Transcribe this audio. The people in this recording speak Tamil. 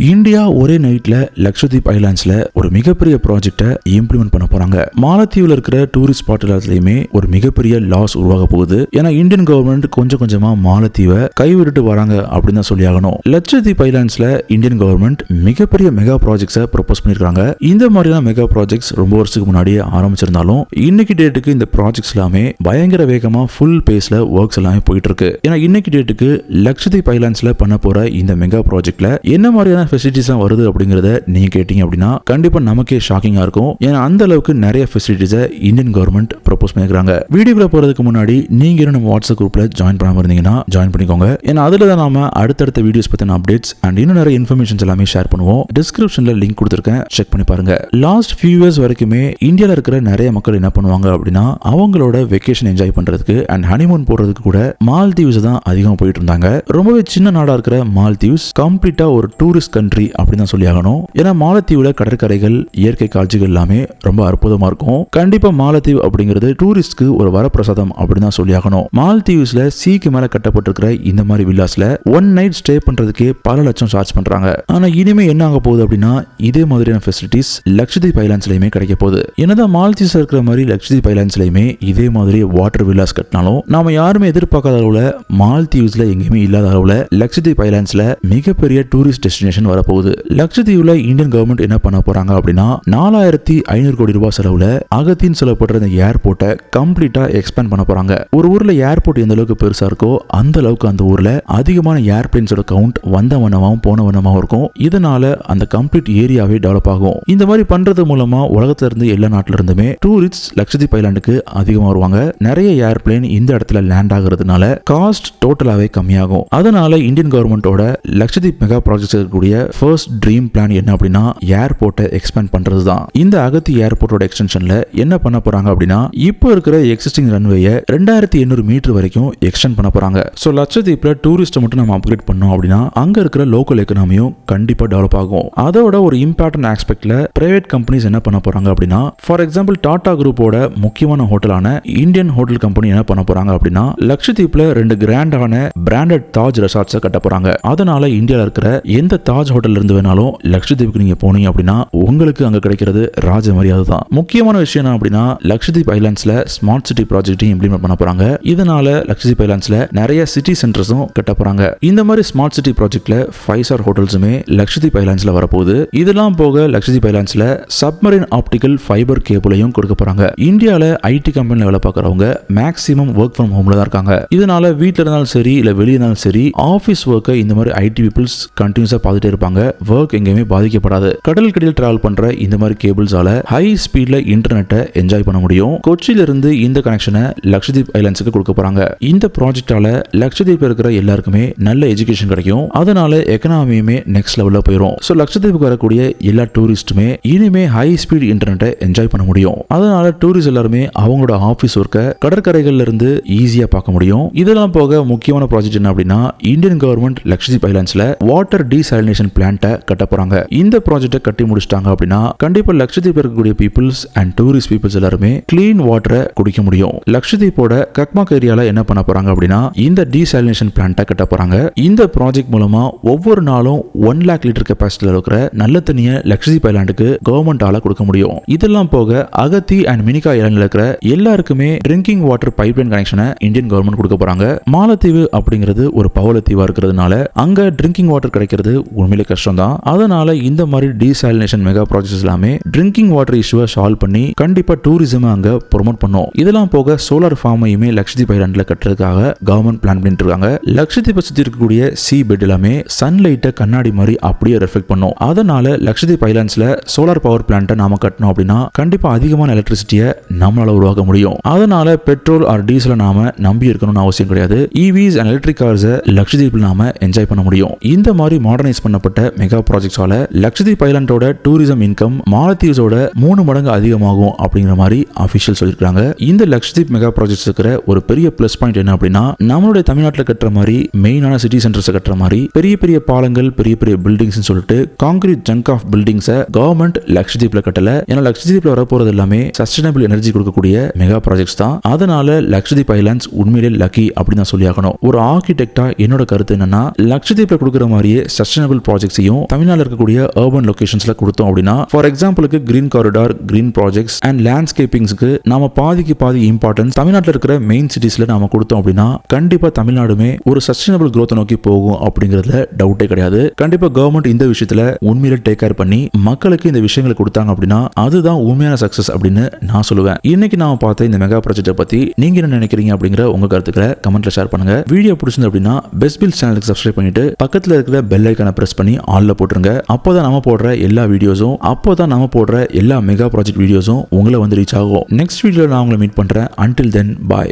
இந்தியா ஒரே நைட்ல லட்சத்தீப் ஐலாண்ட்ஸ்ல ஒரு மிகப்பெரிய ப்ராஜெக்டை இம்ப்ளிமெண்ட் பண்ண போறாங்க. மாலத்தீவுல இருக்கிற டூரிஸ்ட் ஸ்பாட் எல்லாத்துலயுமே ஒரு மிகப்பெரிய லாஸ் உருவாக போகுது. ஏன்னா இந்தியன் கவர்மெண்ட் கொஞ்சம் கொஞ்சமா மாலத்தீவை கைவிட்டுட்டு வராங்க அப்படின்னு தான் சொல்லி ஆகணும். லட்சத்தீப் ஐலாண்ட்ஸ்ல இந்தியன் கவர்மெண்ட் மிகப்பெரிய மெகா ப்ராஜெக்ட்ஸை ப்ரொபோஸ் பண்ணிருக்காங்க. இந்த மாதிரியான மெகா ப்ராஜெக்ட்ஸ் ரொம்ப வருஷத்துக்கு முன்னாடியே ஆரம்பிச்சிருந்தாலும் இன்னைக்கு டேட்டுக்கு இந்த ப்ராஜெக்ட்ஸ் எல்லாமே பயங்கர வேகமா ஃபுல் பேஸ்ல ஒர்க்ஸ் எல்லாமே போயிட்டு இருக்கு. ஏன்னா இன்னைக்கு டேட்டுக்கு லட்சத்தீப் ஐலாண்ட்ஸ்ல பண்ண போற இந்த மெகா ப்ராஜெக்ட்ல என்ன மாதிரியான ஃபெசிலிட்டிஸ் வருது அப்படிங்கறத நீங்க கேட்டீங்க அப்படின்னா கண்டிப்பா நமக்கே ஷாக்கிங்கா இருக்கும். ஏன்னா அந்த அளவுக்கு நிறைய ஃபெசிலிட்டிஸை இந்தியன் கவர்மெண்ட் ப்ரொபோஸ் பண்ணிருக்காங்க. வீடியோக்குள்ள போறதுக்கு முன்னாடி நீங்க நம்ம வாட்ஸ்அப் குரூப்ல ஜாயின் பண்ணாம இருந்தீங்கன்னா ஜாயின் பண்ணிக்கோங்க. ஏன்னா அதுல தான் நாம அடுத்தடுத்த வீடியோஸ் பத்தின அப்டேட்ஸ் அண்ட் இன்னும் நிறைய இன்ஃபர்மேஷன்ஸ் எல்லாமே ஷேர் பண்ணுவோம். டிஸ்கிரிப்ஷன்ல லிங்க் கொடுத்திருக்கேன், செக் பண்ணி பாருங்க. லாஸ்ட் ஃபியூ இயர்ஸ் வரைக்குமே இந்தியால இருக்கிற நிறைய மக்கள் என்ன பண்ணுவாங்க அப்படின்னா அவங்களோட வெக்கேஷன் என்ஜாய் பண்றதுக்கு அண்ட் ஹனிமூன் போறதுக்கு கூட மால்தீவ்ஸ் தான் அதிகமா போயிட்டு இருந்தாங்க. ரொம்பவே சின்ன நாடா இருக்கிற மால்தீவ்ஸ் கம்ப்ளீட்டா ஒரு டூரிஸ்ட் கண்ட்ரி அப்படின்னு தான் சொல்லி ஆகணும். ஏன்னா மாலத்தீவுல கடற்கரைகள், இயற்கை காட்சிகள் எல்லாமே ரொம்ப அற்புதமா இருக்கும். கண்டிப்பா மாலத்தீவ் அப்படிங்கிறது டூரிஸ்ட்க்கு ஒரு வரப்பிரசாதம் அப்படின்னு தான் சொல்லி ஆகணும். மால்தீவ்ஸ்ல சீக்கு மேல கட்டப்பட்டிருக்கிற இந்த மாதிரி வில்லாஸ்ல ஒன் நைட் ஸ்டே பண்றதுக்கே பல லட்சம் சார்ஜ் பண்றாங்க. ஆனா இனிமே என்ன ஆக போகுது அப்படின்னா இதே மாதிரியான ஃபெசிலிட்டிஸ் லட்சத்தீப் ஐலாண்ட்ஸ்லயுமே கிடைக்க போகுது. என்னதான் மால்தீவ்ஸ் இருக்கிற மாதிரி லட்சத்தீப் ஐலாண்ட்ஸ்லயுமே இதே மாதிரி வாட்டர் வில்லாஸ் கட்டினாலும் நாம யாருமே எதிர்பார்க்காத அளவுல மால்தீவ்ஸ்ல எங்கேயுமே இல்லாத அளவுல லட்சத்தீப் ஐலாண்ட்ஸ்ல மிகப்பெரிய டூரிஸ்ட் டெஸ்டினேஷன் வரப்போகுது. லட்சத்தீவுல இந்தியன் கவர்மெண்ட் என்ன பண்ண போறாங்க அப்படின்னா 4500 கோடி ரூபாய் செலவுல அகத்தின்னு சொல்லப்படுற இந்த ஏர்போர்ட்டை கம்ப்ளீட்டா எக்ஸ்பேண்ட் பண்ண போறாங்க. ஒரு ஊர்ல ஏர்போர்ட் எந்த அளவுக்கு பெருசா இருக்கோ அந்த அளவுக்கு அந்த ஊர்ல அதிகமான ஏர்பிளேன்ஸோட கவுண்ட் வந்த வண்ணமாவும் போன வண்ணமாவும் இருக்கும். இதனால அந்த கம்ப்ளீட் ஏரியாவே டெவலப் ஆகும். இந்த மாதிரி பண்றது மூலமா உலகத்துல இருந்து எல்லா நாட்டுல இருந்துமே டூரிஸ்ட் லட்சத்தீப் ஐலாண்டுக்கு அதிகமா வருவாங்க. நிறைய ஏர்பிளேன் இந்த இடத்துல லேண்ட் ஆகுறதுனால காஸ்ட் டோட்டலாவே கம்மியாகும். அதனால இந்தியன் கவர்மெண்டோட லட்சத்தீப் மெகா ப்ராஜெக்ட்ஸ் இருக்கக்கூடிய ஃபர்ஸ்ட் ட்ரீம் பிளான் என்ன அப்படின்னா ஏர்போர்ட்டை எக்ஸ்பேண்ட் பண்றது தான். இந்த அகத்தி ஏர்போர்ட்டோட எக்ஸ்டென்ஷன்ல என்ன பண்ண போறாங்க அப்படின்னா இப்போ இருக்கிற எக்ஸிஸ்டிங் ரன்வேயை 2800 மீட்டர் வரைக்கும் எக்ஸ்டெண்ட் பண்ண போறாங்க. சோ லட்சத்தீப்ல டூரிஸ்ட் மட்டும் நம்ம அப்கிரேட் பண்ணோம் அப்படின்னா அங்க இருக்கிற லோக்கல் எக்கனாமியும் கண்டிப்பா டெவலப் ஆகும். அதோட ஒரு இம்பார்ட்டன்ட் ஆஸ்பெக்ட்ல பிரைவேட் கம்பெனிஸ் என்ன பண்ண போறாங்க அப்படின்னா ஃபார் எக்ஸாம்பிள் டாடா குரூப்போட முக்கியமான ஹோட்டலான இந்தியன் ஹோட்டல் கம்பெனி என்ன பண்ண போறாங்க அப்படின்னா லட்சத்தீப்ல 2 கிராண்டான பிராண்டட் தாஜ் ரெசார்ட்ஸை கட்ட போறாங்க. அதனால இந்தியால இருக்கிற எந்த தாஜ் ஹோட்டல்ல இருந்து வேணாலும் லட்சத்தீப்புக்கு நீங்க போனீங்க அப்படின்னா உங்களுக்கு அங்க கிடைக்கிறது ராஜ மரியாதை தான். முக்கியமான விஷயம் என்ன அப்படின்னா லட்சத்தீப் ஐலாண்ட்ஸ்ல ஸ்மார்ட் சிட்டி ப்ராஜெக்ட்டையும் இம்ப்ளிமெண்ட் பண்ண போறாங்க. இதனால லட்சத்தீப் ஐலாண்ட்ஸ்ல நிறைய சிட்டி சென்டர்ஸும் கட்ட போறாங்க. இந்த மாதிரி ஸ்மார்ட் சிட்டி ப்ராஜெக்ட்ல 5 ஸ்டார் ஹோட்டல்ஸுமே லட்சத்தீப் ஐலாண்ட்ஸ்ல வரப்போகுது. இதெல்லாம் போக லட்சத்தீப் ஐலாண்ட்ஸ்ல சப்மரீன் ஆப்டிகல் ஃபைபர் கேபிளையும் கொடுக்க போறாங்க. இந்தியால ஐடி கம்பெனில வேலை பார்க்கறவங்க மேக்ஸிமம் ஒர்க் ஃப்ரம் ஹோம்ல தான் இருக்காங்க. இதனால வீட்ல இருந்தாலும் சரி இல்ல வெளியே இருந்தாலும் சரி ஆபீஸ் ஒர்க்கை இந்த மாதிரி ஐடி பீப்புள்ஸ் கண்டினியூஸா பார்த்துட்டே இருப்பாங்க. ஒர்க் எங்கேயுமே பாதிக்கப்படாது. கடல் கடியில் டிராவல் பண்ற இந்த மாதிரி கேபிள்ஸால ஹை ஸ்பீட்ல இன்டர்நெட்டை என்ஜாய் பண்ண முடியும். கொச்சியில இருந்து இந்த கனெக்ஷனை லட்சத்தீப் ஐலாண்ட்ஸ்க்கு கொடுக்க போறாங்க. இந்த ப்ராஜெக்டால லட்சத்தீப் இருக்கிற எல்லாருக்குமே நல்ல எஜுகேஷன் கிடைக்கும். அதனால எக்கனாமியுமே நெக்ஸ்ட் லெவல்ல போயிடும். சோ லட்சத்தீப்புக்கு வரக்கூடிய எல்லா டூரிஸ்டுமே இனிமே ஹை ஸ்பீட் இன்டர்நெட்டை என்ஜாய் பண்ண முடியும். அதனால டூரிஸ்ட் எல்லாருமே அவங்களோட ஆபீஸ் ஒர்க்கை கடற்கரைகள்ல இருந்து ஈஸியா பார்க்க முடியும். இதெல்லாம் போக முக்கியமான ப்ராஜெக்ட் என்ன அப்படின்னா இந்தியன் கவர்மெண்ட் லட்சத்தீப் ஐலாண்ட்ஸ்ல வாட்டர் டீசாலினேஷன் பிளான்ட்டை கட்ட போறாங்க. இந்த ப்ராஜெக்டை கட்டி முடிச்சிட்டாங்க அப்படின்னா கண்டிப்பா லட்சத்தீப் இருக்கக்கூடிய பீப்புள்ஸ் அண்ட் டூரிஸ்ட் பீப்புள்ஸ் எல்லாருமே கிளீன் வாட்டரை குடிக்க முடியும். லட்சத்தீப்போட கக்மாக் ஏரியால என்ன பண்ண போறாங்க அப்படின்னா இந்த டீசாலினேஷன் பிளான்ட்டை கட்ட போறாங்க. இந்த ப்ராஜெக்ட் மூலமா ஒவ்வொரு நாளும் 1 லாக் லிட்டர் கெபாசிட்டில இருக்கிற நல்ல தண்ணியை லட்சத்தீப் ஐலாண்டுக்கு கவர்மெண்டால கொடுக்க முடியும். இதெல்லாம் போக அகத்தி அண்ட் மினிகா ஐலாண்ட்ல இருக்கிற எல்லாருக்குமே ட்ரிங்கிங் வாட்டர் பைப்லைன் கனெக்ஷனை இந்தியன் கவர்மெண்ட் கொடுக்க போறாங்க. மாலத்தீவு அப்படிங்கிறது ஒரு பவளத்தீவா இருக்கிறதுனால அங்க ட்ரிங்கிங் வாட்டர் கிடைக்கிறது உண்மையிலே கஷ்டம் தான். அதனால இந்த மாதிரி டீசாலினேஷன் மெகா ப்ராஜெக்ட்ஸ் எல்லாமே ட்ரிங்கிங் வாட்டர் இஷ்யூவை சால்வ் பண்ணி கண்டிப்பா டூரிசம் அங்க ப்ரோமோட் பண்ணும். இதெல்லாம் போக சோலார் ஃபார்மையுமே லட்சத்தீப் ஐலாண்ட்ல கட்டுறதுக்காக கவர்மெண்ட் பிளான் பண்ணிட்டு இருக்காங்க. லட்சத்தீப்பை சுத்தி இருக்கக்கூடிய சி பெட் எல்லாமே சன்லைட்டை கண்ணாடி மாதிரி அப்படியே ரெஃப்ளெக்ட் பண்ணும். அதனால லட்சத்தீப் ஐலாண்ட்ஸ்ல சோலார் பவர் பிளான்ட்டை நாம கட்டணும் அப்படின்னா கண்டிப்பா அதிகமான எலக்ட்ரிசிட்டியை நம்மளால உருவாக்க முடியும். அதனால பெட்ரோல் ஆர் டீசலை நாம நம்பி இருக்கணும்னு அவசியம் கிடையாது. EVs அண்ட் எலக்ட்ரிக் கார்ஸை லட்சத்தீப்ல நாம என்ஜாய் பண்ண முடியும். இந்த மாதிரி மாடர்னைஸ் பண்ணப்பட்ட மெகா ப்ராஜெக்ட்ஸால லட்சத்தீப் ஐலாண்டோட டூரிசம் இன்கம் மாலத்தீவ்ஸோட 3 மடங்கு அதிகமாகும் அப்படிங்கிற மாதிரி அபிஷியல் சொல்லிருக்காங்க. இந்த லட்சத்தீப் மெகா ப்ராஜெக்ட்ஸ் இருக்கிற ஒரு பெரிய பிளஸ் பாயிண்ட் என்ன அப்படின்னா நம்மளுடைய தமிழ்நாட்டில் கட்டுற மாதிரி மெயினான சிட்டி சென்டர்ஸ் கட்டுற மாதிரி பெரிய பெரிய பாலங்கள், பெரிய பெரிய பில்டிங்ஸ் சொல்லிட்டு கான்கிரீட் ஜங்க் ஆஃப் பில்டிங்ஸை கவர்மெண்ட் லட்சத்தீப்ல கட்டல. ஏன்னா லட்சத்தீப்ல வரப்போறது எல்லாமே சஸ்டைனபிள் எனர்ஜி கொடுக்கக்கூடிய மெகா ப்ராஜெக்ட்ஸ் தான். அதனால லட்சத்தீப் ஐலாண்ட்ஸ் உண்மையிலே லக்கி அப்படின்னு தான் சொல்லி ஆகணும். ஒரு ஆர்கிடெக்டா என்னோட கருத்து என்னன்னா லட்சத்தீப்ல கொடுக்குற மாதிரியே சஸ்டைனபிள் ப்ராஜெக்ட்ஸையும் தமிழ்நாட்டில் இருக்கக்கூடிய அர்பன் லொகேஷன்ஸ்ல கொடுத்தோம் அப்படின்னா, ஃபார் எக்ஸாம்பிளுக்கு green corridor, green projects and லேண்ட்ஸ்கேப்பிங்ஸ்க்கு நாம பாதிக்கு பாதி இம்பார்ட்டன்ஸ் தமிழ்நாட்டில் இருக்கிற மெயின் சிட்டிஸ்ல நாம கொடுத்தோம் அப்படின்னா கண்டிப்பா தமிழ்நாடுமே ஒரு சஸ்டைனபிள் growth நோக்கி போகும் அப்படிங்கறதுல டவுட்டே கிடையாது. கண்டிப்பா கவர்மெண்ட் இந்த விஷயத்துல உண்மையில டேக் கேர் பண்ணி மக்களுக்கு இந்த விஷயங்களை கொடுத்தாங்க அப்படின்னா அதுதான் உண்மையான சக்சஸ் அப்படின்னு நான் சொல்லுவேன். இன்னைக்கு நாம பார்த்த இந்த மெகா ப்ராஜெக்ட்டை பத்தி நீங்க என்ன நினைக்கிறீங்க அப்படிங்கிற உங்க கருத்துக்களை கமெண்ட்ல ஷேர் பண்ணுங்க. வீடியோ பிடிச்சிருந்து அப்படின்னா பெஸ்ட் பில்ஸ் சேனலுக்கு சப்ஸ்கிரைப் பண்ணிட்டு பக்கத்துல இருக்கிற பெல் ஐகானை பிரஸ் பண்ணி ஆல்ல போட்டுருங்க. அப்போதான் நம்ம போடுற எல்லா வீடியோஸும் எல்லா மெகா ப்ராஜெக்ட் வீடியோஸும் உங்களை வந்து ரீச் ஆகும். நெக்ஸ்ட் வீடியோல நான் உங்களை மீட் பண்றேன். until then bye.